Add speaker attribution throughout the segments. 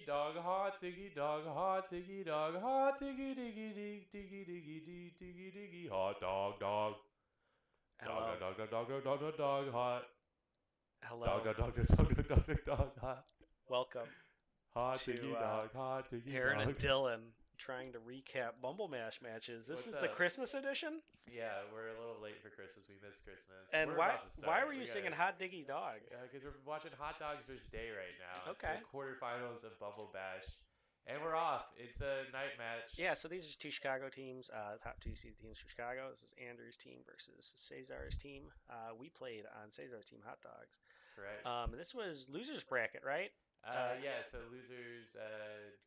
Speaker 1: diggy dog, hot diggy dog, hot diggy dog, hot diggy diggy dig, diggy diggy dig, diggy diggy, hot dog dog. Dog
Speaker 2: Hello.
Speaker 1: dog dog dog dog dog dog dog hot. Dog
Speaker 2: Hello.
Speaker 1: dog dog dog dog dog dog dog hot.
Speaker 2: Welcome
Speaker 1: Hot
Speaker 2: to
Speaker 1: diggy dog, hot diggy
Speaker 2: Aaron and
Speaker 1: dog.
Speaker 2: Dylan trying to recap BumbleBash matches. This
Speaker 1: What's
Speaker 2: is the
Speaker 1: up?
Speaker 2: Christmas edition?
Speaker 1: Yeah, we're a little late for Christmas. We missed Christmas.
Speaker 2: And
Speaker 1: We're
Speaker 2: why
Speaker 1: about to
Speaker 2: why
Speaker 1: start.
Speaker 2: were you
Speaker 1: We
Speaker 2: singing
Speaker 1: gotta,
Speaker 2: Hot Diggy Dog?
Speaker 1: because we're watching Hot Dogs vs. Day right now. It's the
Speaker 2: Okay.
Speaker 1: quarterfinals of Bumble Bash, and we're off. It's a night match.
Speaker 2: Yeah, so these are two Chicago teams, top two seeded teams for Chicago. This is Andrew's team versus Cesar's team. We played on Cesar's team, Hot Dogs.
Speaker 1: Correct.
Speaker 2: This was losers bracket, right?
Speaker 1: Yeah. So losers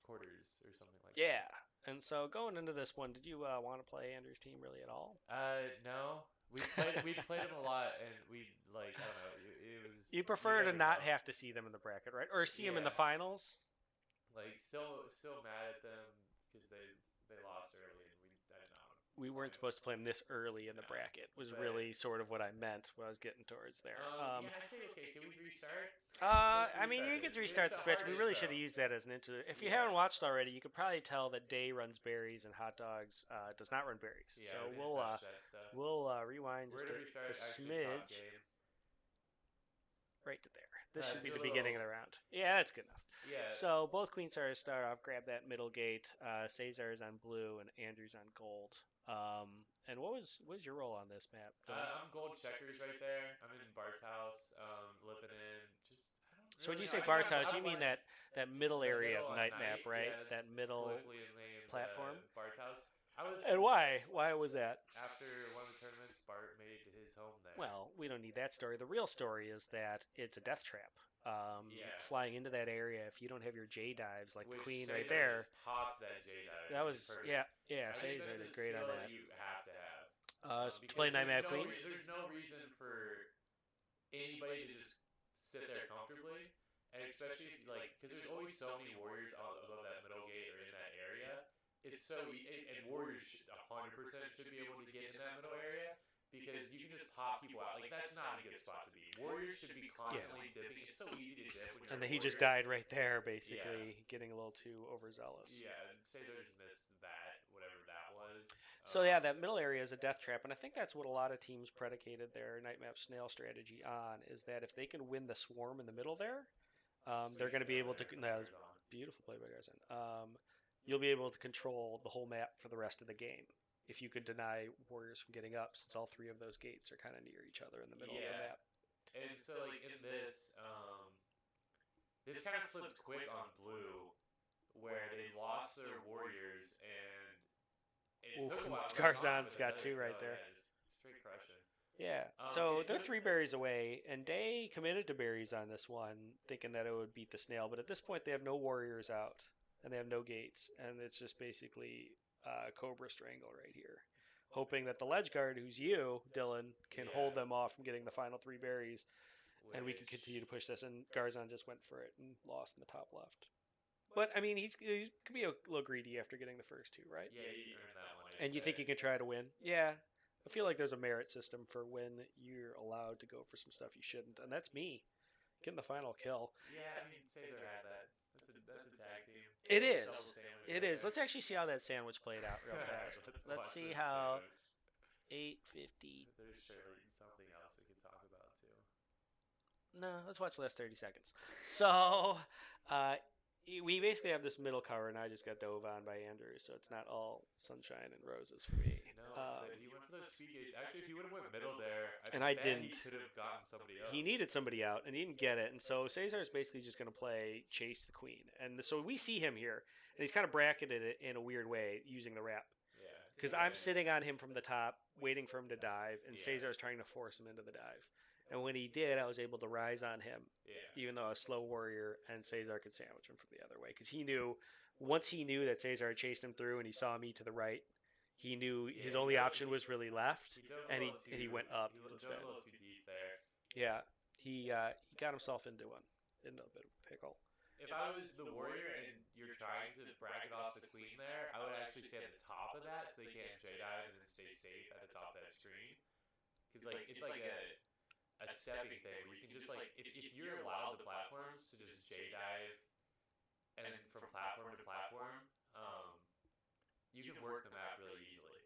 Speaker 1: quarters or something like
Speaker 2: Yeah. And so going into this one, did you want to play Andrew's team really at all?
Speaker 1: that. No. We played him a lot, and we like I don't know. It was
Speaker 2: You
Speaker 1: you
Speaker 2: prefer to
Speaker 1: never
Speaker 2: not
Speaker 1: know.
Speaker 2: have to see them in the bracket, right? Or see them in the
Speaker 1: Yeah.
Speaker 2: finals?
Speaker 1: Like still mad at them because they lost early, and I did not
Speaker 2: We
Speaker 1: play
Speaker 2: weren't
Speaker 1: them.
Speaker 2: supposed to play them this early in the
Speaker 1: No,
Speaker 2: bracket. Was
Speaker 1: but
Speaker 2: really sort of what I meant. What I was getting towards there.
Speaker 1: yeah, I say okay. Can we restart? Let's
Speaker 2: I mean,
Speaker 1: restart
Speaker 2: you could
Speaker 1: this.
Speaker 2: restart
Speaker 1: It's a
Speaker 2: this match.
Speaker 1: hard
Speaker 2: We really should have
Speaker 1: intro.
Speaker 2: used that as an intro. If you
Speaker 1: Yeah,
Speaker 2: haven't watched already, you could probably tell that Day runs berries and Hot Dogs does not run berries.
Speaker 1: yeah.
Speaker 2: So
Speaker 1: We didn't touch that stuff.
Speaker 2: we'll rewind
Speaker 1: We're
Speaker 2: just
Speaker 1: gonna
Speaker 2: a
Speaker 1: restart actually top
Speaker 2: smidge
Speaker 1: game.
Speaker 2: right to there. This should be
Speaker 1: Do a
Speaker 2: the beginning of
Speaker 1: little.
Speaker 2: the round. Yeah, that's good enough.
Speaker 1: Yeah.
Speaker 2: So both queen stars start off. Grab that middle gate. Cesar's on blue and Andrew's on gold. And what was your role on this map, Dylan?
Speaker 1: I'm gold checkers right there. I'm in Bart's house, lipping in. Just I don't
Speaker 2: So when
Speaker 1: really
Speaker 2: you
Speaker 1: know.
Speaker 2: say
Speaker 1: I mean,
Speaker 2: Bar's house,
Speaker 1: I
Speaker 2: you mean
Speaker 1: watched
Speaker 2: that middle
Speaker 1: the
Speaker 2: area
Speaker 1: middle
Speaker 2: of
Speaker 1: at
Speaker 2: night
Speaker 1: night.
Speaker 2: map, right?
Speaker 1: Yeah,
Speaker 2: That
Speaker 1: it's
Speaker 2: middle
Speaker 1: colloquially named
Speaker 2: platform.
Speaker 1: Bart's house. I was
Speaker 2: And why? Why was that?
Speaker 1: after one of the tournaments. Bart made his home there.
Speaker 2: Well, we don't need that story. The real story is that it's a death trap.
Speaker 1: Yeah,
Speaker 2: Flying into that area, if you don't have your J dives like the
Speaker 1: which
Speaker 2: queen right
Speaker 1: Caesar
Speaker 2: there,
Speaker 1: just popped that J dive
Speaker 2: that
Speaker 1: in
Speaker 2: was
Speaker 1: perfect.
Speaker 2: yeah.
Speaker 1: I think
Speaker 2: Cesar
Speaker 1: that's a
Speaker 2: did great on
Speaker 1: skill that
Speaker 2: that.
Speaker 1: you have to have.
Speaker 2: To play
Speaker 1: Because
Speaker 2: night map queen.
Speaker 1: there's no reason for anybody to just sit there comfortably, and especially if you like, because there's always so many warriors above that middle gate or in that area. It's and warriors 100% should be able to get in that middle area because you can just pop people out. Like that's not a good spot to be. Warriors should be constantly dipping. It's so easy to dip when you're
Speaker 2: And
Speaker 1: a
Speaker 2: then he just
Speaker 1: warrior.
Speaker 2: died right there,
Speaker 1: Yeah,
Speaker 2: basically, getting a little too overzealous.
Speaker 1: yeah. Caesar just missed that, whatever that was.
Speaker 2: So yeah, that middle area is a death trap, and I think that's what a lot of teams predicated their nightmap snail strategy on. Is that if they can win the swarm in the middle there, they're
Speaker 1: Sweet
Speaker 2: going to be
Speaker 1: play
Speaker 2: able
Speaker 1: there
Speaker 2: to.
Speaker 1: from
Speaker 2: That was
Speaker 1: Garzon.
Speaker 2: beautiful play by Garson. You'll be able to control the whole map for the rest of the game if you could deny warriors from getting up, since all three of those gates are kind of near each other in the middle of the
Speaker 1: Yeah,
Speaker 2: map.
Speaker 1: and so like in this, this kind of flipped quick on blue, where they lost their warriors and it
Speaker 2: Oof,
Speaker 1: took a while.
Speaker 2: Garzon's
Speaker 1: With
Speaker 2: got
Speaker 1: another
Speaker 2: two right
Speaker 1: kill,
Speaker 2: there.
Speaker 1: yeah, just straight crushing.
Speaker 2: Yeah. So
Speaker 1: It
Speaker 2: they're
Speaker 1: took
Speaker 2: three berries away, and they committed to berries on this one, thinking that it would beat the snail. But at this point, they have no warriors out, and they have no gates, and it's just basically Cobra Strangle right here, hoping that the ledge guard, who's you, Dylan, can hold
Speaker 1: yeah,
Speaker 2: them off from getting the final three berries, and we can continue to
Speaker 1: which
Speaker 2: push this. And Garzon just went for it and lost in the top left. But I mean, he could be a little greedy after getting the first two, right?
Speaker 1: yeah, he earned that one, I'd
Speaker 2: And you think
Speaker 1: say.
Speaker 2: you can try to win? Yeah. I feel like there's a merit system for when you're allowed to go for some stuff you shouldn't, and that's me getting the final kill.
Speaker 1: Yeah, I mean Caesar had that. That's a tag team.
Speaker 2: It
Speaker 1: Double
Speaker 2: is.
Speaker 1: sandwich
Speaker 2: It
Speaker 1: right
Speaker 2: is.
Speaker 1: there.
Speaker 2: Let's actually see how that sandwich played out real
Speaker 1: Alright,
Speaker 2: fast.
Speaker 1: let's
Speaker 2: Let's
Speaker 1: watch
Speaker 2: see
Speaker 1: this
Speaker 2: how
Speaker 1: sandwich.
Speaker 2: 850.
Speaker 1: There's surely something else we could talk about too.
Speaker 2: No, let's watch the last 30 seconds. So, uh, we basically have this middle cover, and I just got dove on by Andrew, so it's not all sunshine and roses for me.
Speaker 1: No, but he went for those speed gates. Actually, if he would have went middle there,
Speaker 2: And
Speaker 1: I
Speaker 2: I
Speaker 1: bet he
Speaker 2: didn't.
Speaker 1: could have gotten somebody up.
Speaker 2: He needed somebody out, and he didn't get it. And so Cesar is basically just going to play chase the queen. And so we see him here, and he's kind of bracketed it in a weird way using the wrap.
Speaker 1: Yeah.
Speaker 2: Because I'm sitting on him from the top, waiting for him to dive, and
Speaker 1: Yeah.
Speaker 2: Cesar's trying to force him into the dive. And when he did, I was able to rise on him,
Speaker 1: Yeah.
Speaker 2: even though I was slow warrior, and Cesar could sandwich him from the other way. Because he knew, once he knew that Cesar had chased him through and he saw me to the right, he knew his
Speaker 1: he
Speaker 2: only
Speaker 1: dove-
Speaker 2: option was really left,
Speaker 1: He dove a
Speaker 2: and
Speaker 1: little too.
Speaker 2: he went up
Speaker 1: He dove
Speaker 2: instead.
Speaker 1: a little too deep there.
Speaker 2: Yeah, he got himself into a bit of a pickle.
Speaker 1: If I was the warrior and you're trying to bracket off the queen there, I would actually stay at the top of that so they can't J dive and then stay safe at the top of that screen. Because like it's like a stepping thing where you can just like if you're allowed the platforms to just J dive and then work the map really easily,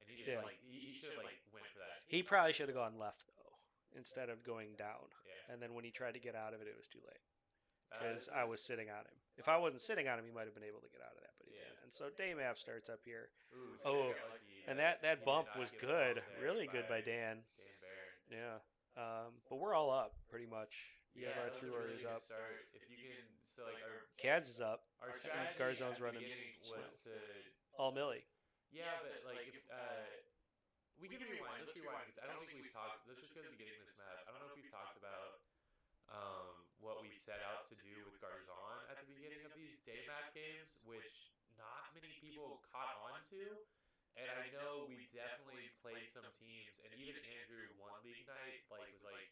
Speaker 1: and he just
Speaker 2: Yeah.
Speaker 1: like he should have like went for that.
Speaker 2: He probably should have gone left though, instead of going down.
Speaker 1: Yeah.
Speaker 2: And then when he tried to get out of it, it was too late
Speaker 1: This
Speaker 2: because I
Speaker 1: is
Speaker 2: was sitting on him. If I wasn't sitting on him, he might have been able to get out of that, but he
Speaker 1: Yeah.
Speaker 2: didn't. And so day map starts up here.
Speaker 1: ooh,
Speaker 2: Oh,
Speaker 1: got lucky
Speaker 2: and
Speaker 1: that
Speaker 2: that
Speaker 1: he did
Speaker 2: bump
Speaker 1: not
Speaker 2: was
Speaker 1: get a
Speaker 2: good,
Speaker 1: bump there
Speaker 2: really good by Dan.
Speaker 1: Dan Baron.
Speaker 2: Yeah. But we're all up pretty much. We have
Speaker 1: Yeah,
Speaker 2: our
Speaker 1: that
Speaker 2: three
Speaker 1: was a really
Speaker 2: warriors
Speaker 1: good
Speaker 2: up.
Speaker 1: start. If you can, so like
Speaker 2: Cads is up.
Speaker 1: our
Speaker 2: And
Speaker 1: strategy
Speaker 2: Garzon's
Speaker 1: at the
Speaker 2: running
Speaker 1: beginning was to
Speaker 2: all Millie.
Speaker 1: Yeah, but like if we can rewind. Let's rewind because I don't think we've talked. Let's just go to the beginning of this map. I don't know if we've talked about what we set out to do with Garzon at the beginning of these day map games, which not many people caught on to. And I know we definitely played some teams, and even Andrew one league night like was like,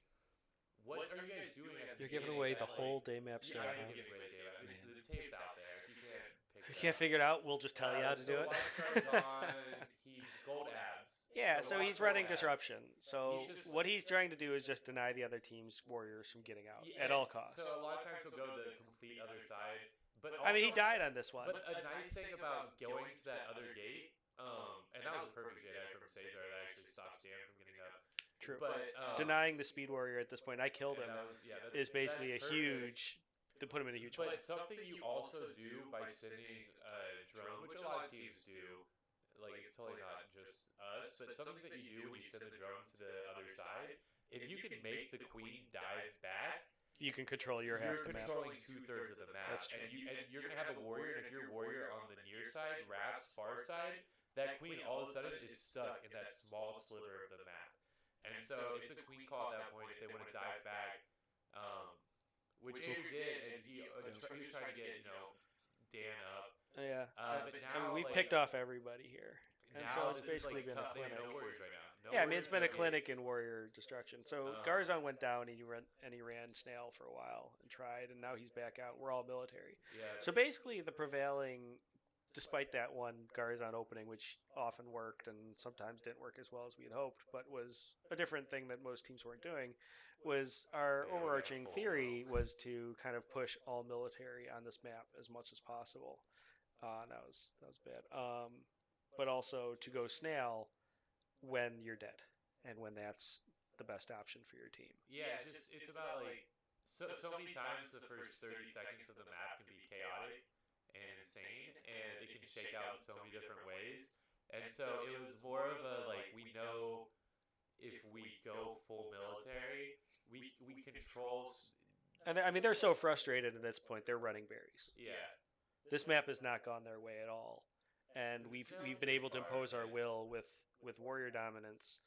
Speaker 1: "What are you guys doing at the
Speaker 2: You're
Speaker 1: beginning?"
Speaker 2: giving away
Speaker 1: that,
Speaker 2: the
Speaker 1: like,
Speaker 2: whole day map
Speaker 1: Yeah,
Speaker 2: strat.
Speaker 1: I am giving away the day map. The tape's out there. If you can't pick
Speaker 2: If
Speaker 1: it
Speaker 2: you can't
Speaker 1: up.
Speaker 2: figure it out, we'll just tell you how to do it.
Speaker 1: So watch Garzon, he's gold abs.
Speaker 2: Yeah, so
Speaker 1: watch
Speaker 2: he's
Speaker 1: gold
Speaker 2: running
Speaker 1: abs.
Speaker 2: disruption. So
Speaker 1: He's just-
Speaker 2: what he's trying to do is just deny the other team's warriors from getting out
Speaker 1: Yeah,
Speaker 2: at all costs.
Speaker 1: So a lot of times he'll go the complete other side. But also,
Speaker 2: I mean, he died on this one.
Speaker 1: But a nice thing about going to that other gate, and that was a perfect Jedi from Caesar that actually stops Dan from getting up.
Speaker 2: True.
Speaker 1: But
Speaker 2: Denying the speed warrior at this point, I killed him,
Speaker 1: that's
Speaker 2: is basically a
Speaker 1: perfect.
Speaker 2: huge, to put him in a huge
Speaker 1: But
Speaker 2: fight.
Speaker 1: something you also do by sending a drone, which a lot of teams do, like it's totally not just us, but something that you do when you send the drone to the other side, if you can make the queen dive back,
Speaker 2: you can control your half the map.
Speaker 1: You're controlling 2/3 of the map.
Speaker 2: That's true.
Speaker 1: And you're gonna have a warrior, and if your warrior on the near side wraps far side, that queen all of a sudden is stuck in that small sliver of the map. And so it's a queen call at that point if they want to dive back, which Andrew did, and he was trying to get Dan up.
Speaker 2: Yeah.
Speaker 1: But now
Speaker 2: we've
Speaker 1: like,
Speaker 2: picked off everybody here. And so it's basically been a clinic.
Speaker 1: No warriors right now.
Speaker 2: Yeah, I mean it's been a clinic in warrior destruction. So Garzon went down and he ran snail for a while and tried, and now he's back out. We're all military.
Speaker 1: Yeah.
Speaker 2: So basically the prevailing, despite that one Garzon opening, which often worked and sometimes didn't work as well as we had hoped, but was a different thing that most teams weren't doing, was our overarching theory was to kind of push all military on this map as much as possible. That was bad. But also to go snail when you're dead and when that's the best option for your team.
Speaker 1: Yeah, it's about like so many times the first 30 seconds of the map can be chaotic and insane, and it can shake out in so many different ways. And so it was more of a like, we know if we go full military, we control.
Speaker 2: And I mean they're so frustrated at this point they're running berries.
Speaker 1: Yeah.
Speaker 2: This map has not gone their way at all, and we've been able to impose our will with warrior dominance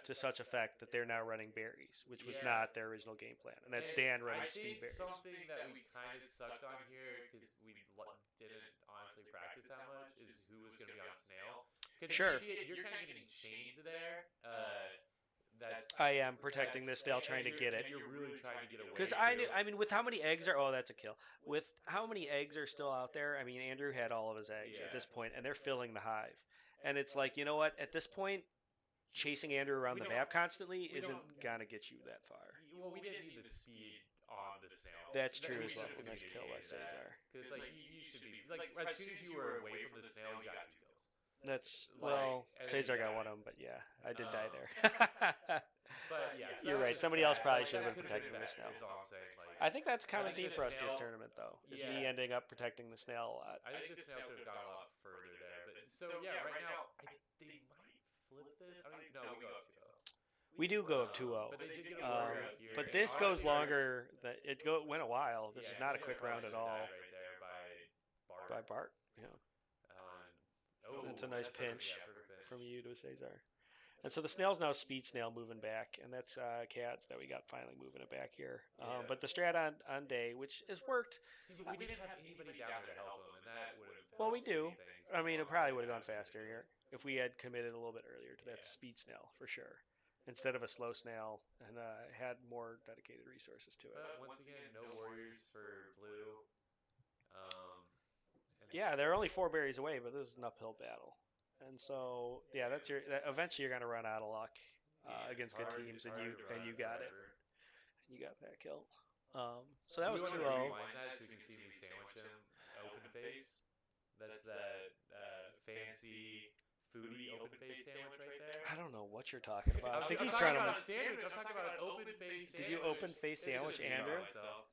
Speaker 2: to such effect that they're now running berries, which was not their original game plan, and that's Dan running speed berries.
Speaker 1: Something that we kind of sucked on here because we didn't honestly practice that much is who was going to be on snail.
Speaker 2: Sure.
Speaker 1: You're kind of getting chained there.
Speaker 2: I am protecting this snail, trying to get it.
Speaker 1: And you're really trying to get away.
Speaker 2: Because I mean, with how many eggs are? That's a kill. With how many eggs are still out there? I mean, Andrew had all of his eggs at this point, and they're filling the hive. And it's like, you know what? At this point, chasing Andrew around the map constantly isn't gonna get you that far.
Speaker 1: Well, we didn't need the speed on the snail.
Speaker 2: That's true as well. Nice kill by Caesar.
Speaker 1: Because like you should be like as soon as you were away from the snail, you got 2 kills.
Speaker 2: That's Caesar got one of them, but yeah, I did die there.
Speaker 1: But yeah, so
Speaker 2: you're right. Somebody else probably should have been protecting the snail.
Speaker 1: All I'm saying. Like,
Speaker 2: I think that's a common theme for us this tournament, though, is me ending up protecting the snail a lot.
Speaker 1: I think the snail could have gone a lot further there, but so yeah, right now they might flip this. I don't even know. We go up 2-0.
Speaker 2: We do go up 2-0.
Speaker 1: But they did get a warrior up here.
Speaker 2: But this goes longer. It went a while. This is not a quick round at all.
Speaker 1: Right there by
Speaker 2: Bart. Yeah. That's a nice pinch from you to Caesar. And so the snail's now speed snail moving back, and that's Cads that we got finally moving it back here. But the strat on day, which has worked.
Speaker 1: See, but we didn't have anybody down there to help him, and that would have.
Speaker 2: Well, we do. I mean, it probably would have gone faster here if we had committed a little bit earlier to that speed snail for sure, instead of a slow snail, and had more dedicated resources to it.
Speaker 1: But once again, no warriors for blue.
Speaker 2: Yeah, they're only 4 berries away, but this is an uphill battle. And so, yeah, eventually you're going to run out of luck against good teams, and you got it. You got that kill. So that was 2-0.
Speaker 1: Rewind that so we can see me sandwich him open face. That's that fancy foodie open face sandwich right there.
Speaker 2: I don't know what you're talking about. I think he's
Speaker 1: talking
Speaker 2: trying
Speaker 1: about
Speaker 2: to.
Speaker 1: a sandwich. I'm talking about an open face
Speaker 2: Did
Speaker 1: sandwich.
Speaker 2: you open face
Speaker 1: It's
Speaker 2: sandwich,
Speaker 1: just me by
Speaker 2: Andrew?
Speaker 1: myself.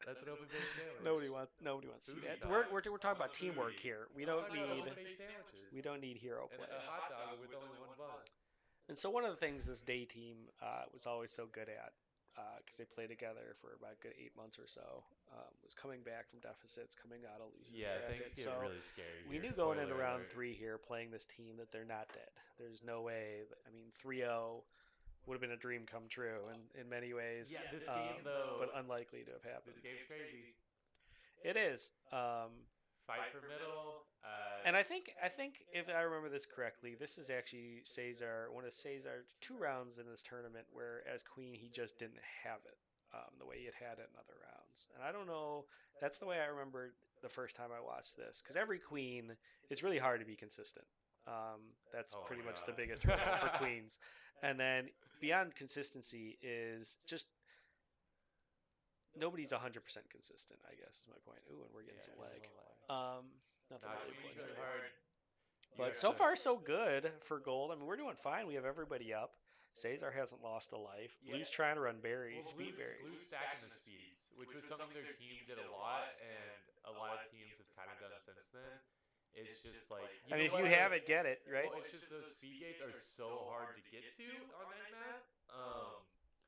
Speaker 1: That's an open face sandwich.
Speaker 2: Nobody wants to see
Speaker 1: Foodie
Speaker 2: that.
Speaker 1: talk.
Speaker 2: We're talking about
Speaker 1: I'm a
Speaker 2: teamwork
Speaker 1: foodie.
Speaker 2: here. We
Speaker 1: I'm
Speaker 2: don't
Speaker 1: talking about
Speaker 2: need
Speaker 1: open face sandwiches.
Speaker 2: we don't need hero
Speaker 1: And
Speaker 2: plays.
Speaker 1: a hot dog with only one bun.
Speaker 2: And so one of the things this day team was always so good at, because they played together for about a good 8 months or so, was coming back from deficits, coming out of losers.
Speaker 1: Yeah, things get
Speaker 2: so
Speaker 1: really scary.
Speaker 2: we
Speaker 1: here.
Speaker 2: knew going into
Speaker 1: Spoiler
Speaker 2: round
Speaker 1: alert.
Speaker 2: 3 here, playing this team, that they're not dead. There's no way. I mean, 3-0 would have been a dream come true in many ways.
Speaker 1: Yeah, this game though,
Speaker 2: but unlikely to have happened.
Speaker 1: This game's crazy.
Speaker 2: It is.
Speaker 1: Fight for middle.
Speaker 2: And I think if I remember this correctly, this is actually one of Cesar's 2 rounds in this tournament where as queen he just didn't have it the way he had it in other rounds. And I don't know. That's the way I remember the first time I watched this, because every queen, it's really hard to be consistent. That's pretty much the biggest hurdle for queens. And then beyond consistency is just nobody's 100% consistent, I guess is my point. Ooh, and we're getting some lag. Nothing really
Speaker 1: really hard.
Speaker 2: But so far, so good for gold. I mean, we're doing fine. We have everybody up. Cesar hasn't lost a life. Blue's trying to run berries, speed berries.
Speaker 1: Blue's stacking the speeds, which was something their team did a lot, and a lot of teams have kind of done since then. It's just like
Speaker 2: I mean, if you have it, get it, right?
Speaker 1: Well, it's just those speed gates are so hard to get to on that map.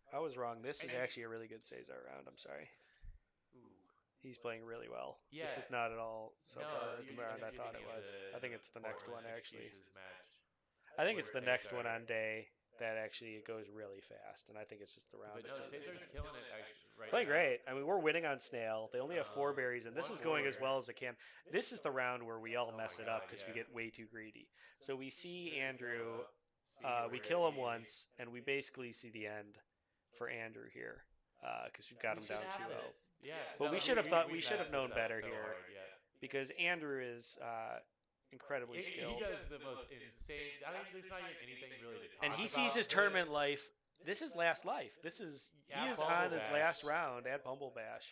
Speaker 2: I was wrong. This is actually a really good Cesar round. I'm sorry.
Speaker 1: Ooh.
Speaker 2: He's playing really well.
Speaker 1: Yeah.
Speaker 2: This is not at all so far the round I thought it was.
Speaker 1: The,
Speaker 2: I think it's the next one, actually.
Speaker 1: Match,
Speaker 2: I think it's the next one on day that actually it goes really fast, and I think it's just the round.
Speaker 1: But no, Cesar's killing it actually right
Speaker 2: playing
Speaker 1: now.
Speaker 2: great. I mean, we're winning on Snail. They only have 4 berries, and this is going as well as it can. This is the round where we all mess it up because we get way too greedy. So we see Andrew, we kill him once, and we basically see the end for Andrew here. Because we've got him down 2-0.
Speaker 1: Yeah,
Speaker 2: but we should have known better here, because Andrew is incredibly skilled.
Speaker 1: He does the most insane. I mean, there's not even anything really to talk about.
Speaker 2: And he sees his tournament life. This is last life. He is on his last round at BumbleBash,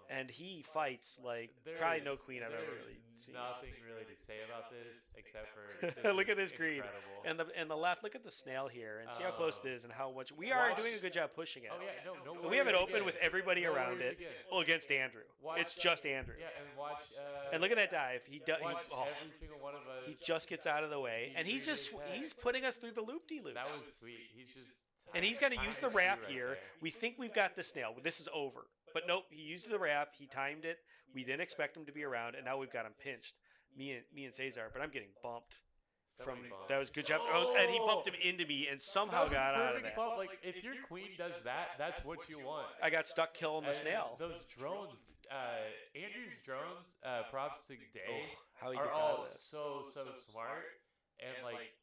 Speaker 2: and he fights like probably no queen I've ever really seen.
Speaker 1: Nothing really to say about this except for
Speaker 2: look at this greed and the left. Look at the snail here and see how close it is and how much we are doing a good job pushing it.
Speaker 1: Oh yeah, no.
Speaker 2: We have it open with everybody around it. Well, against Andrew, it's just Andrew.
Speaker 1: Yeah, and watch.
Speaker 2: And look at that dive.
Speaker 1: Every single one of us.
Speaker 2: He just gets out of the way, and he's putting us through the loop-de-loops.
Speaker 1: That was sweet. He's just.
Speaker 2: And he's going to use the wrap here. We think we've got the snail. This is over. But nope, he used the wrap. He timed it. We didn't expect him to be around, and now we've got him pinched. Me and Cesar, but I'm getting bumped. That was good job. And he bumped him into me and somehow got out of that.
Speaker 1: Bump. Like, if your queen does that, that's what you want.
Speaker 2: I got stuck killing the snail.
Speaker 1: Those drones, Andrew's drones, props to Day,
Speaker 2: how he
Speaker 1: are
Speaker 2: gets
Speaker 1: all
Speaker 2: out of this.
Speaker 1: so smart, and like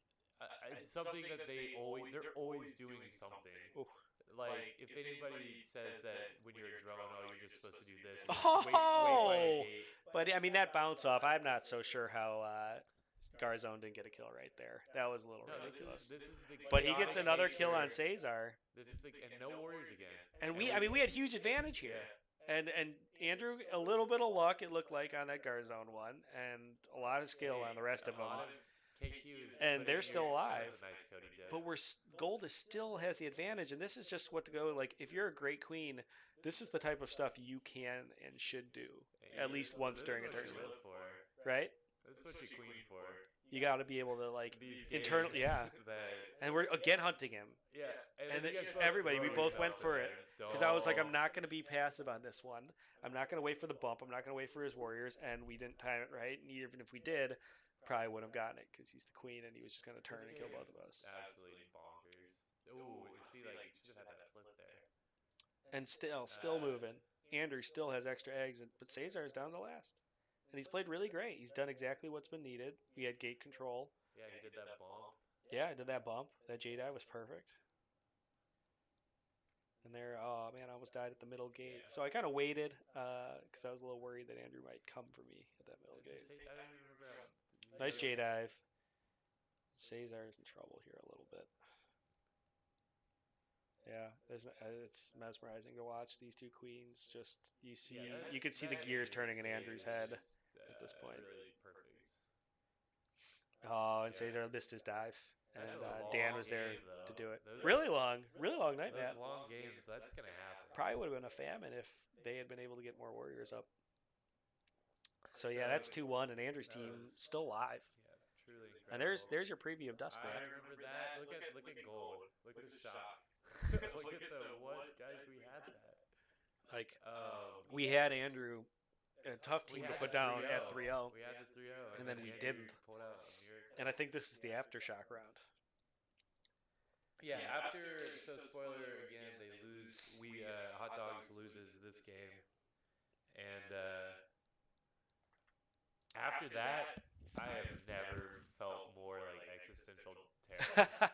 Speaker 1: it's something that they're always doing something.
Speaker 2: Ooh.
Speaker 1: Like if anybody says that when you're a drone, you're just supposed to do this.
Speaker 2: Wait by a gate. But I mean that bounce off. I'm not so sure how Garzone didn't get a kill right there. That was a little ridiculous.
Speaker 1: This is the
Speaker 2: but he gets another kill on Cesar.
Speaker 1: This is and no warriors again.
Speaker 2: And we had huge advantage here. Yeah. And Andrew, a little bit of luck it looked like on that Garzone one, and a lot of skill on the rest of them. And they're still alive. But gold still has the advantage, and this is just what to go. Like if you're a great queen, this is the type of stuff you can and should do at least once during a tournament, right?
Speaker 1: That's what you're queen for.
Speaker 2: You got to be able to like internally, And we're again hunting him.
Speaker 1: Yeah,
Speaker 2: and everybody, we both went for it because I was like, I'm not going to be passive on this one. I'm not going to wait for the bump. I'm not going to wait for his warriors, and we didn't time it right. And even if we did, probably wouldn't have gotten it because he's the queen and he was just going to turn and kill both of us.
Speaker 1: Absolutely bonkers. Ooh, see, like you should have had that flip there.
Speaker 2: And still moving. Andrew still has extra eggs, but Cesar is down to last. And he's played really great. He's done exactly what's been needed. We had gate control.
Speaker 1: Yeah, he did that bump.
Speaker 2: Yeah, I did that bump. That J-dive was perfect. And there, oh man, I almost died at the middle gate. Yeah. So I kind of waited because I was a little worried that Andrew might come for me at that middle gate. Nice J-dive. Cesar is in trouble here a little bit. Yeah, it's mesmerizing to watch these two queens. Just you could see the gears turning in Andrew's head at this point.
Speaker 1: Really perfect.
Speaker 2: Oh, and
Speaker 1: Yeah.
Speaker 2: Cesar missed his dive,
Speaker 1: That's
Speaker 2: and
Speaker 1: a
Speaker 2: Dan
Speaker 1: long
Speaker 2: was there
Speaker 1: game
Speaker 2: to
Speaker 1: though.
Speaker 2: do it.
Speaker 1: Those
Speaker 2: Really long night,
Speaker 1: those
Speaker 2: Matt.
Speaker 1: long games, that's gonna happen.
Speaker 2: Probably would have been a famine if they had been able to get more warriors up. So yeah,
Speaker 1: So
Speaker 2: that's 2-1, and Andrew's
Speaker 1: that was
Speaker 2: team still live.
Speaker 1: yeah, truly
Speaker 2: And
Speaker 1: incredible.
Speaker 2: there's your preview of Dusk,
Speaker 1: I
Speaker 2: Matt.
Speaker 1: remember that. Look at gold. Look at the shock. Look at the what guys we had that.
Speaker 2: Like
Speaker 1: Um,
Speaker 2: we had Andrew, a tough
Speaker 1: we
Speaker 2: team to
Speaker 1: had
Speaker 2: put
Speaker 1: the
Speaker 2: down
Speaker 1: 3-0.
Speaker 2: at 3-0,
Speaker 1: We had the 3-0, and
Speaker 2: and
Speaker 1: then
Speaker 2: then we
Speaker 1: Andrew
Speaker 2: didn't.
Speaker 1: pulled out a miracle.
Speaker 2: And I think this is the aftershock round.
Speaker 1: Yeah, after so spoiler again, they lose. We Hot Dogs loses this game, and after that, I have never felt more like existential terror.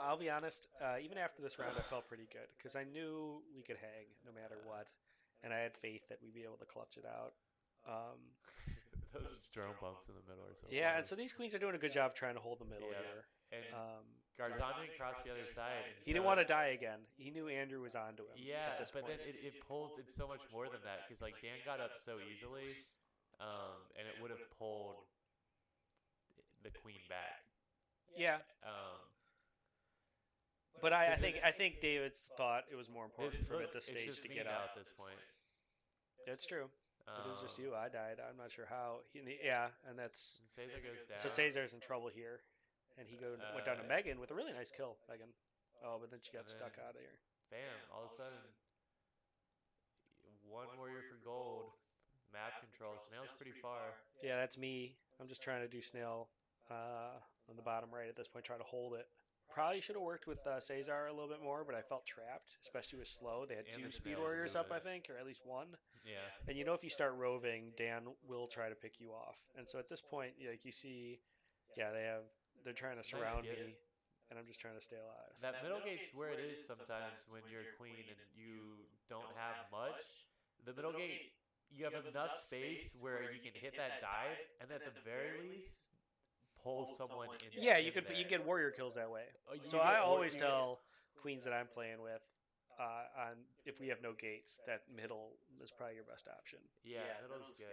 Speaker 2: I'll be honest. Even after this round, I felt pretty good because I knew we could hang no matter what, and I had faith that we'd be able to clutch it out. Um,
Speaker 1: Those drone bumps in the middle are so
Speaker 2: yeah,
Speaker 1: funny.
Speaker 2: and so these queens are doing a good job trying to hold the middle
Speaker 1: Yeah,
Speaker 2: here.
Speaker 1: and
Speaker 2: Um,
Speaker 1: Garzon didn't cross the other side, and
Speaker 2: he
Speaker 1: so
Speaker 2: didn't want to die again. He knew Andrew was onto him
Speaker 1: yeah,
Speaker 2: at this
Speaker 1: but
Speaker 2: point.
Speaker 1: then it pulls. It's so much more than that because like Dan got up so easily, and it would have pulled the queen back.
Speaker 2: Yeah,
Speaker 1: Um,
Speaker 2: but I
Speaker 1: 'cause
Speaker 2: think David thought it was more important for him at this
Speaker 1: it's
Speaker 2: stage
Speaker 1: just
Speaker 2: to
Speaker 1: me
Speaker 2: get
Speaker 1: now
Speaker 2: up.
Speaker 1: at this point.
Speaker 2: It's true. It is just
Speaker 1: Um,
Speaker 2: you. I died. I'm not sure how. Yeah, and that's
Speaker 1: and Cesar goes down.
Speaker 2: so Cesar's in trouble here, and he went down to
Speaker 1: Uh,
Speaker 2: Megan with a really nice kill, Megan. Oh, but then she got
Speaker 1: and then
Speaker 2: stuck out of here.
Speaker 1: bam! All of a sudden, one warrior for gold. Map control. Snail's pretty far.
Speaker 2: Yeah, that's me. I'm just trying to do snail on the bottom right at this point, trying to hold it. Probably should have worked with Cesar a little bit more, but I felt trapped, especially with slow. They had
Speaker 1: And
Speaker 2: two
Speaker 1: the
Speaker 2: speed
Speaker 1: snail's
Speaker 2: warriors up, I
Speaker 1: moving.
Speaker 2: think, or at least one.
Speaker 1: Yeah.
Speaker 2: And if you start roving, Dan will try to pick you off. And so at this point, like you see, yeah, they're trying to
Speaker 1: Nice
Speaker 2: surround
Speaker 1: get.
Speaker 2: me, and I'm just trying to stay alive.
Speaker 1: That middle gate's where it is sometimes when you're a queen and you don't have much. The middle gate, you have enough space where you can hit that dive, and at the very least, pull someone in.
Speaker 2: Yeah,
Speaker 1: in
Speaker 2: you can
Speaker 1: there.
Speaker 2: get warrior kills that way.
Speaker 1: Oh, you
Speaker 2: So
Speaker 1: get
Speaker 2: I
Speaker 1: war-
Speaker 2: always
Speaker 1: you
Speaker 2: tell queens that I'm playing with, on if we have no gates, that middle is probably your best option.
Speaker 1: Yeah, middle's good.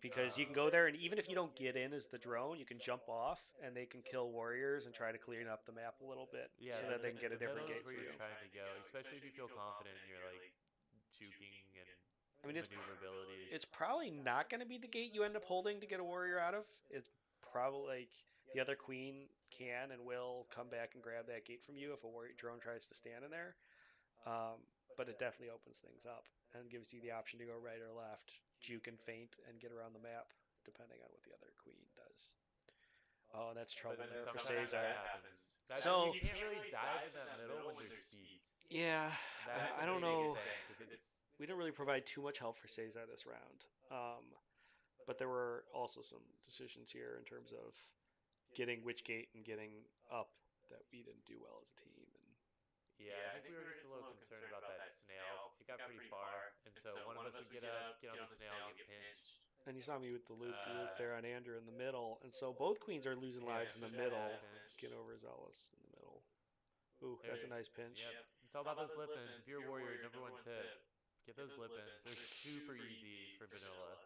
Speaker 2: Because you can go there, and even if you don't get in as the drone, you can jump off, and they can kill warriors and try to clean up the map a little bit,
Speaker 1: Yeah,
Speaker 2: so that they can get a
Speaker 1: the
Speaker 2: different
Speaker 1: middle
Speaker 2: gate
Speaker 1: is where
Speaker 2: for
Speaker 1: you're
Speaker 2: you.
Speaker 1: trying to go, especially if you feel confident in your like juking and
Speaker 2: I mean,
Speaker 1: maneuverability.
Speaker 2: it's probably not going to be the gate you end up holding to get a warrior out of. It's probably like the other queen can and will come back and grab that gate from you if a warrior drone tries to stand in there. But it definitely opens things up and gives you the option to go right or left, juke and feint, and get around the map, depending on what the other queen does. Oh, that's trouble
Speaker 1: But then
Speaker 2: there for
Speaker 1: sometimes
Speaker 2: Cesar.
Speaker 1: that happens.
Speaker 2: So
Speaker 1: You can't really dive in that middle when there's speeds.
Speaker 2: yeah,
Speaker 1: That's
Speaker 2: I
Speaker 1: the
Speaker 2: don't
Speaker 1: biggest
Speaker 2: know.
Speaker 1: thing because it's
Speaker 2: We didn't really provide too much help for Cesar this round. But there were also some decisions here in terms of getting which gate and getting up that we didn't do well as a team. And
Speaker 1: yeah. I think we were just a little concerned about that snail. It got pretty far, and so one of us would get up, get on the snail, get pinched.
Speaker 2: and you saw me with the loop there on Andrew in the middle. And so both queens are losing lives in the middle. Get overzealous in the middle. Ooh, that's a nice pinch.
Speaker 1: Yep. It's all about those lip ins. If you're a warrior, number one tip: get those lip ins. They're super easy for vanilla.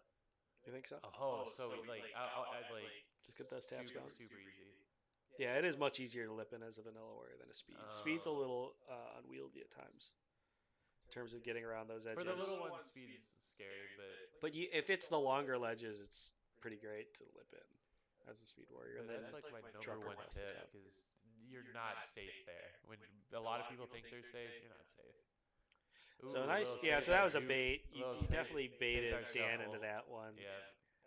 Speaker 2: You think so?
Speaker 1: Oh, so like I like
Speaker 2: Just get those taps going.
Speaker 1: super easy.
Speaker 2: Yeah, it is much easier to lip in as a vanilla warrior than a speed. Speed's a little unwieldy at times in terms of getting around those edges.
Speaker 1: For the little ones, speed is scary, but
Speaker 2: if it's the longer ledges, it's pretty great to lip in as a speed warrior. And
Speaker 1: that's like my number one tip because you're not safe there. When a lot of people think they're safe, you're not safe. Ooh,
Speaker 2: so nice, yeah. So that was a bait. You definitely baited Dan into that one.
Speaker 1: Yeah.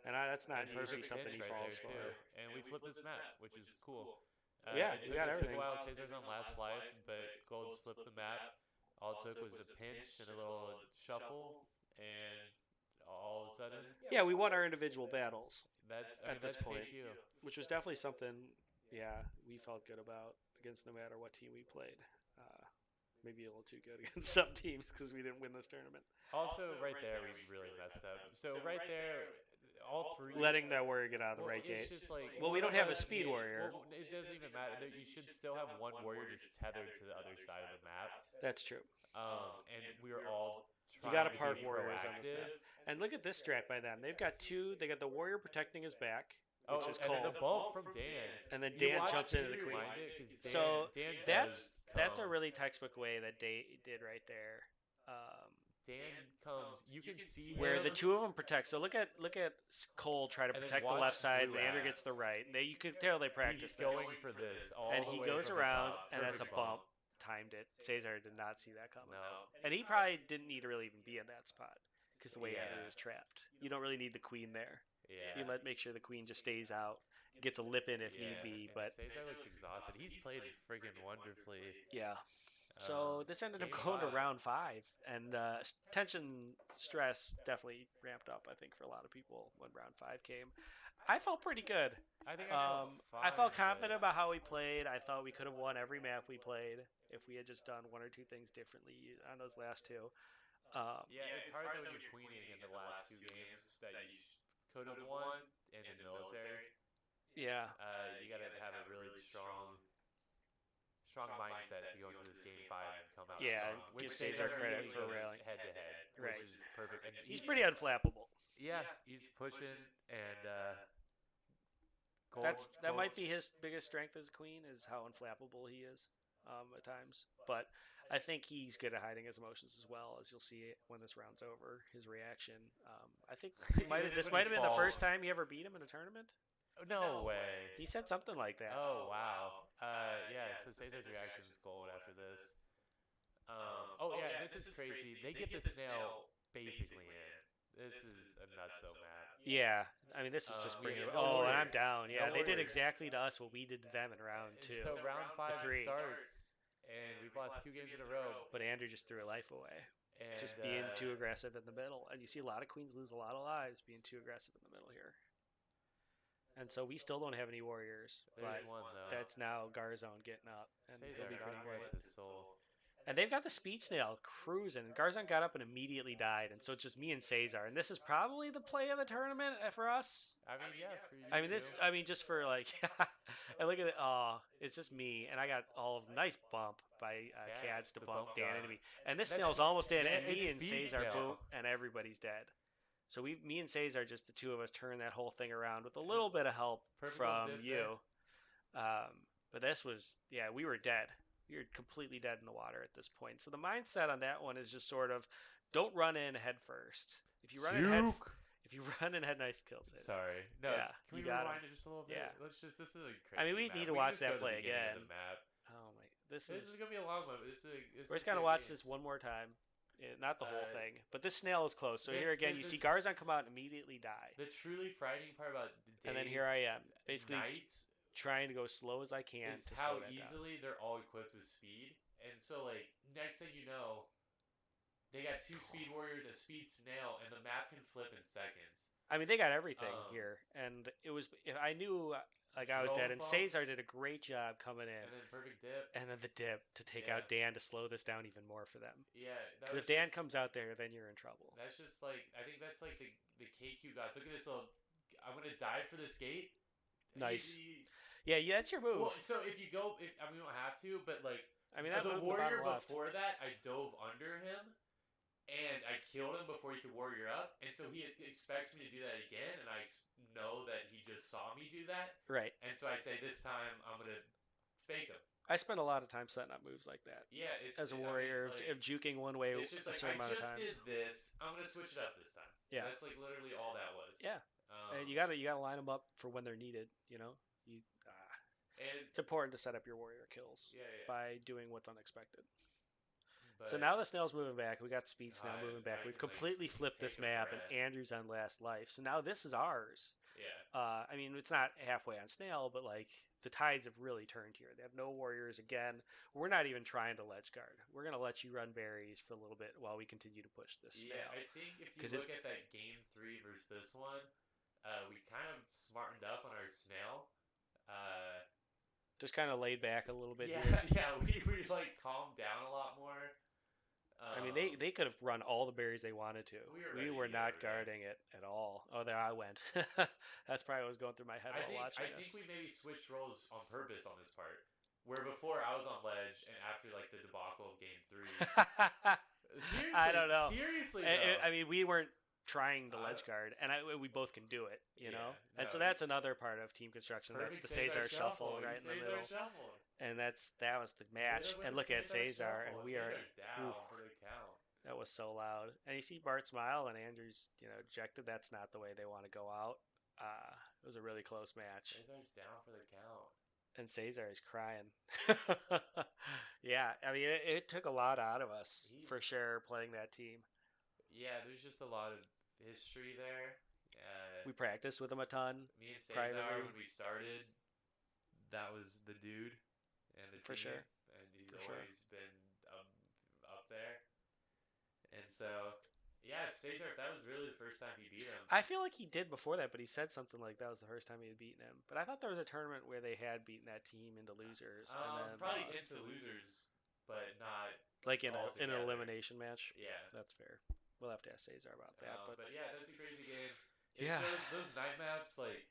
Speaker 2: And that's not
Speaker 1: And
Speaker 2: usually something he falls for.
Speaker 1: too. And we flipped this map, which is cool.
Speaker 2: Yeah,
Speaker 1: it
Speaker 2: we got
Speaker 1: took
Speaker 2: everything.
Speaker 1: a while. Cesar's on last life, but Gold's flipped the map. All it took was a pinch and a little shuffle, and all of a sudden,
Speaker 2: Yeah, we won our individual battles
Speaker 1: that's
Speaker 2: this point,
Speaker 1: TQ.
Speaker 2: which was definitely something. Yeah, we felt good about against no matter what team we played. Maybe a little too good against some teams because we didn't win this tournament.
Speaker 1: Also, right there, we really messed up. So right there, all three.
Speaker 2: Letting that warrior get out of the
Speaker 1: Well,
Speaker 2: right
Speaker 1: it's
Speaker 2: gate.
Speaker 1: just like,
Speaker 2: Well, we don't have a speed warrior.
Speaker 1: Well, it doesn't even matter. You should still have one warrior just tethered to the other side of the map.
Speaker 2: That's true.
Speaker 1: And we were all
Speaker 2: You
Speaker 1: trying
Speaker 2: got to
Speaker 1: to
Speaker 2: park
Speaker 1: be
Speaker 2: warriors on this
Speaker 1: proactive.
Speaker 2: map. And look at this strat by them. They've got two. They got the warrior protecting his back which is
Speaker 1: and then
Speaker 2: cold.
Speaker 1: the bump from Dan.
Speaker 2: And then
Speaker 1: You
Speaker 2: Dan
Speaker 1: watch
Speaker 2: jumps into the
Speaker 1: Theory
Speaker 2: queen.
Speaker 1: rewind it, 'cause
Speaker 2: So
Speaker 1: Dan
Speaker 2: that's a
Speaker 1: come.
Speaker 2: really textbook way that they did right there.
Speaker 1: Dan comes. You can see
Speaker 2: Where
Speaker 1: him,
Speaker 2: the two of them protect. So look at Cole try to
Speaker 1: and then
Speaker 2: protect the
Speaker 1: watch
Speaker 2: left side,
Speaker 1: Blue
Speaker 2: and Andrew
Speaker 1: Axe.
Speaker 2: gets the right. You could tell they
Speaker 1: He's
Speaker 2: practiced this.
Speaker 1: going for this all
Speaker 2: And
Speaker 1: the
Speaker 2: he
Speaker 1: way
Speaker 2: goes
Speaker 1: from the
Speaker 2: around,
Speaker 1: top.
Speaker 2: and that's a
Speaker 1: Perfect
Speaker 2: bump. Timed it. Cesar did not see that coming.
Speaker 1: No.
Speaker 2: And he probably didn't need to really even be in that spot because the way
Speaker 1: Yeah.
Speaker 2: Andrew is trapped. You don't really need the queen there.
Speaker 1: Yeah.
Speaker 2: You make sure the queen just stays out, gets a lip in if need be.
Speaker 1: And
Speaker 2: But
Speaker 1: Cesar looks exhausted. He's played friggin' wonderfully.
Speaker 2: yeah. So this ended up
Speaker 1: game
Speaker 2: going to
Speaker 1: 5.
Speaker 2: round 5, and tension, stress definitely ramped up. I think for a lot of people when round 5 came. I felt pretty good.
Speaker 1: I think I felt fine.
Speaker 2: I felt confident about how we played. I thought we could have won every map we played if we had just done one or two things differently on those last two.
Speaker 1: Yeah, it's hard though when you're queening in the last 2 games that you could have won in the military.
Speaker 2: Yeah.
Speaker 1: You got to have a really strong mindset to go into this game 5 and come out strong.
Speaker 2: Give
Speaker 1: Which
Speaker 2: Cesar credit
Speaker 1: really
Speaker 2: for
Speaker 1: goes
Speaker 2: railing.
Speaker 1: head to head,
Speaker 2: Right.
Speaker 1: which is perfect. And
Speaker 2: He's pretty unflappable.
Speaker 1: Yeah, he's pushing, and
Speaker 2: that might be his biggest strength as a queen is how unflappable he is at times. But I think he's good at hiding his emotions as well, as you'll see when this round's over. His reaction. I think this might have been the first time he ever beat him in a tournament.
Speaker 1: No way.
Speaker 2: He said something like that.
Speaker 1: Oh wow. Yeah. So Cesar's reaction is gold after this. This is crazy. They get the snail basically in. This is a nutso map.
Speaker 2: Yeah, I mean this is just bringing.
Speaker 1: Yeah,
Speaker 2: and
Speaker 1: worries.
Speaker 2: I'm down. Yeah,
Speaker 1: No
Speaker 2: they did
Speaker 1: worries.
Speaker 2: exactly to us what we did to them in round 2.
Speaker 1: So round 5
Speaker 2: 3.
Speaker 1: starts, and we've lost 2 games in a row.
Speaker 2: But Andrew just threw a life away,
Speaker 1: And,
Speaker 2: just being too aggressive in the middle. And you see a lot of queens lose a lot of lives being too aggressive in the middle here. And so we still don't have any warriors.
Speaker 1: There's
Speaker 2: but
Speaker 1: one though.
Speaker 2: that's now Garzon getting up. And
Speaker 1: Cesar,
Speaker 2: he'll be
Speaker 1: God
Speaker 2: pretty
Speaker 1: bless
Speaker 2: great.
Speaker 1: his soul.
Speaker 2: And they've got the speed snail cruising. Garzon got up and immediately died, and so it's just me and Cesar. And this is probably the play of the tournament for us.
Speaker 1: I mean, yeah, for you too.
Speaker 2: I mean, just for like, and look at it. Oh, it's just me, and I got all of nice bump by Cads to bump Dan into me. And this snail's almost dead, and me and Cesar boom, and everybody's dead. So me and Cesar, just the two of us, turned that whole thing around with a little bit of help from you. But this was, we were dead. We were completely dead in the water at this point. So the mindset on that one is just sort of, don't run in head first. If you run in head, nice kills it.
Speaker 1: Sorry. No.
Speaker 2: Yeah,
Speaker 1: Can we rewind it just a little bit?
Speaker 2: Yeah.
Speaker 1: Let's just. This is a crazy.
Speaker 2: I mean, we
Speaker 1: map.
Speaker 2: need to
Speaker 1: can
Speaker 2: watch
Speaker 1: just
Speaker 2: that
Speaker 1: go to
Speaker 2: play
Speaker 1: the beginning
Speaker 2: again.
Speaker 1: of the map.
Speaker 2: Oh my, this
Speaker 1: is gonna be a long one.
Speaker 2: We're just gonna watch this one more time. Not the whole thing, but this snail is close. So here again, you see Garzon come out and immediately die.
Speaker 1: The truly frightening part about the days,
Speaker 2: and then here I am, basically
Speaker 1: nights,
Speaker 2: trying to go slow as I can
Speaker 1: is
Speaker 2: to
Speaker 1: how
Speaker 2: slow that
Speaker 1: easily they're all equipped with speed. And so, like, next thing you know, they got 2 speed warriors, a speed snail, and the map can flip in seconds.
Speaker 2: I mean, they got everything here, and it was. I knew like I was dead, and Cesar did a great job coming in.
Speaker 1: And then perfect dip.
Speaker 2: And then the dip to take out Dan to slow this down even more for them.
Speaker 1: Yeah.
Speaker 2: Because if Dan comes out there, then you're in trouble.
Speaker 1: That's just like, I think that's like the KQ gods. Look at this little, I'm going to die for this gate.
Speaker 2: Nice. Yeah, that's your move.
Speaker 1: Well, so if you go, we don't have to, but like,
Speaker 2: I mean, that
Speaker 1: the warrior
Speaker 2: left.
Speaker 1: before that, I dove under him, and I killed him before he could warrior up, and so he expects me to do that again, and I know that he just saw me do that.
Speaker 2: Right.
Speaker 1: And so I say, this time, I'm going to fake him.
Speaker 2: I spent a lot of time setting up moves like that.
Speaker 1: Yeah,
Speaker 2: as a warrior, of juking one way a certain amount of times.
Speaker 1: I just did this. I'm gonna switch it up this time.
Speaker 2: Yeah,
Speaker 1: that's like literally all that was.
Speaker 2: Yeah, and you gotta line them up for when they're needed. You know, it's important to set up your warrior kills by doing what's unexpected. So now the snail's moving back. We got speed snail moving back. We've completely flipped this map, and Andrew's on last life. So now this is ours.
Speaker 1: Yeah.
Speaker 2: I mean, it's not halfway on snail, but like the tides have really turned here. They have no warriors again. We're not even trying to ledge guard. We're gonna let you run berries for a little bit while we continue to push this snail.
Speaker 1: Yeah, I think if you look at that game 3 versus this one, we kind of smartened up on our snail.
Speaker 2: Just kind of laid back a little bit.
Speaker 1: Yeah,
Speaker 2: here.
Speaker 1: we like calmed down a lot more.
Speaker 2: I mean, they could have run all the berries they wanted to. We were not guarding it at all. Oh, there I went. That's probably what was going through my head while watching
Speaker 1: this. I think we maybe switched roles on purpose on this part. Where before I was on ledge, and after like the debacle of game 3. Seriously,
Speaker 2: I don't know.
Speaker 1: Seriously,
Speaker 2: I mean, we weren't trying the ledge guard, and we both can do it, you know.
Speaker 1: No,
Speaker 2: And so that's another part of team construction. That's
Speaker 1: perfect
Speaker 2: the Cesar shuffle right in the
Speaker 1: Cesar
Speaker 2: middle,
Speaker 1: shuffle.
Speaker 2: and that was the match. And look at Cesar, and we are
Speaker 1: down for the count.
Speaker 2: that was so loud. And you see Bart smile, and Andrew's ejected. That's not the way they want to go out. It was a really close match.
Speaker 1: Cesar's down for the count.
Speaker 2: And Cesar is crying. Yeah, I mean, it took a lot out of us for sure playing that team.
Speaker 1: Yeah, there's just a lot of history there.
Speaker 2: We practiced with him a ton.
Speaker 1: Me and Cesar, when we started, that was the dude and the team.
Speaker 2: For sure.
Speaker 1: And he's always been up there. And so, yeah, Cesar, if that was really the first time he beat him.
Speaker 2: I feel like he did before that, but he said something like that was the first time he had beaten him. But I thought there was a tournament where they had beaten that team into losers. And then
Speaker 1: probably into losers, but not
Speaker 2: like in an elimination match.
Speaker 1: Yeah.
Speaker 2: That's fair. We'll have to ask Cesar about that.
Speaker 1: But yeah, that's a crazy game. Shows those night maps, like,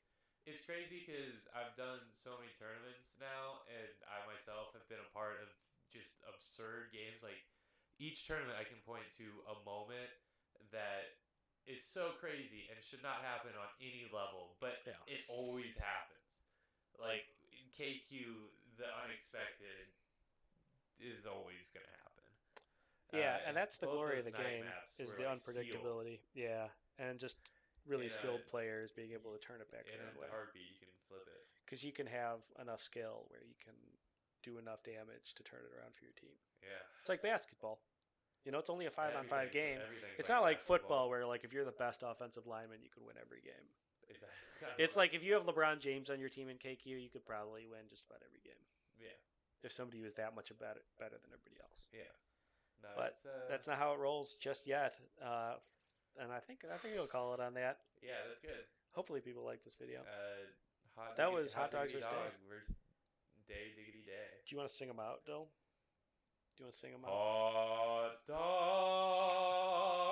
Speaker 1: it's crazy because I've done so many tournaments now, and I myself have been a part of just absurd games. Like, each tournament I can point to a moment that is so crazy and should not happen on any level, but it always happens. Like, in KQ, the unexpected is always going to happen.
Speaker 2: Yeah, and that's the glory of the game, is the unpredictability. Sealed. Yeah, and just really skilled players being able to turn it back
Speaker 1: in a heartbeat. You can flip it
Speaker 2: because you can have enough skill where you can do enough damage to turn it around for your team.
Speaker 1: Yeah,
Speaker 2: it's like basketball. It's only a 5-on-5 game. It's not like football where, like, if you're the best offensive lineman, you could win every game. It's like if you have LeBron James on your team in KQ, you could probably win just about every game.
Speaker 1: Yeah,
Speaker 2: if somebody was that much better than everybody else.
Speaker 1: Yeah, no,
Speaker 2: but that's not how it rolls just yet. And I think we'll call it on that.
Speaker 1: Yeah, that's good.
Speaker 2: Hopefully people like this video.
Speaker 1: Hot
Speaker 2: Dogs versus
Speaker 1: Day. Versus Day Diggity Day.
Speaker 2: Do you want to sing them out, Dill? Do you want to sing them out?
Speaker 1: Hot Dog.